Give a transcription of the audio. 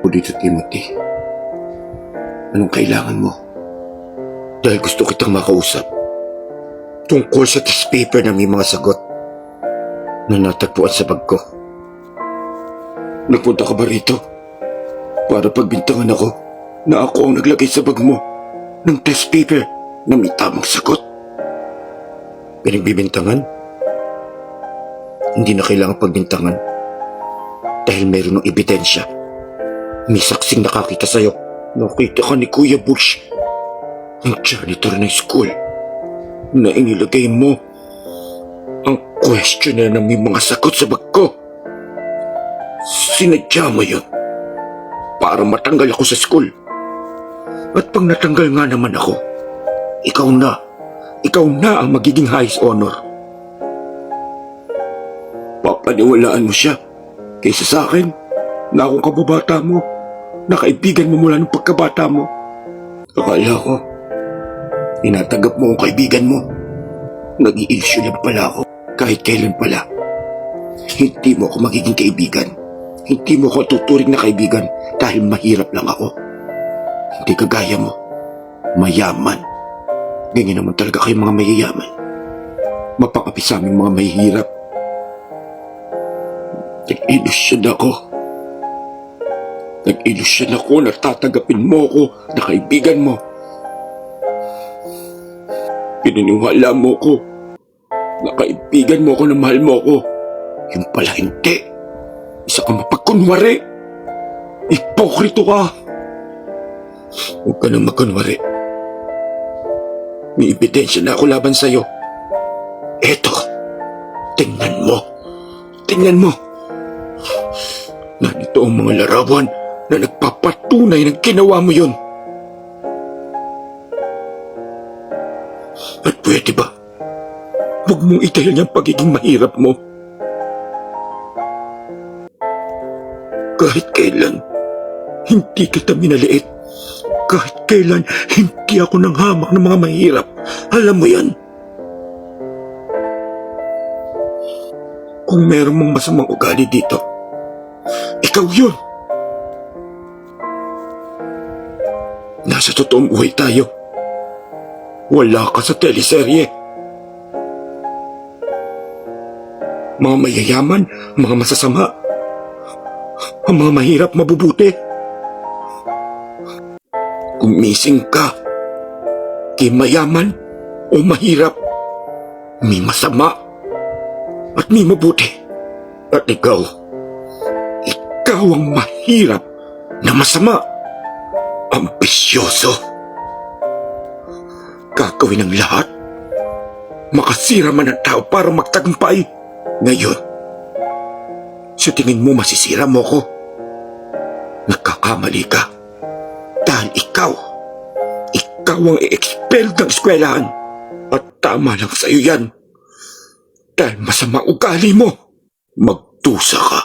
O dito, Timothy. Anong kailangan mo? Dahil gusto kitang makausap tungkol sa test paper na may mga sagot na natagpuan sa bag ko. Nagpunta ka ba rito para pagbintangan ako na ako ang naglagay sa bag mo ng test paper na may tamang sagot? Pinagbibintangan? Hindi na kailangan pagbintangan dahil mayroon ng ebidensya. May saksing nakakita sa'yo. Nakita ka ni Kuya Bush, ang janitor ng school, na inilagay mo ang questionnaire na may mga sagot sa bag ko. Sinadya mo yun para matanggal ako sa school. At pag natanggal nga naman ako, ikaw na ang magiging highest honor. Papaniwalaan mo siya kaysa sa akin na akong kababata mo, na kaibigan mo mula ng pagkabata mo. Akala ko, inatanggap mo ang kaibigan mo. Nag-i-issue lang pala ako kahit kailan pala. Hindi mo ako magiging kaibigan. Hindi mo ako tuturing na kaibigan dahil mahirap lang ako. Hindi kagaya mo, mayaman. Ganyan naman talaga kayo mga mayayaman. Mapakapi sa aming mga mahihirap. Nag-ilusyon ako na tatanggapin mo ako na kaibigan mo. Pininiwala mo ko na kaibigan mo ako na mahal mo ako. Yung pala hindi. Isa kang mapagkunwari. Ipokrito ka. Huwag ka nang magkunwari. May ebidensya na ako laban sa'yo. Eto, tingnan mo. Nandito ang mga larawan na nagpapatunay ng ginawa mo yun. At pwede ba? Huwag mong itahil niyang pagiging mahirap mo. Kahit kailan, hindi kita minaliit. Kahit kailan, hindi ako nanghamak ng mga mahirap. Alam mo yan. Kung meron mong masamang ugali dito, ikaw yun. Nasa totoong buhay tayo. Wala ka sa teleserye. Mga mayayaman, mga masasama. Ang mga mahirap mabubuti. Gumising ka. Kay mayaman o mahirap, may masama at may mabuti. At ikaw ang mahirap na masama. Ambisyoso. Gagawin ang lahat. Makasira man ang tao para magtagumpay. Ngayon, sa tingin mo masisira mo ko? Nagkakamali ka. Dahil ikaw ang i-expel ng eskwelahan. At tama lang sa'yo yan. Dahil masama ugali mo. Magtusa ka.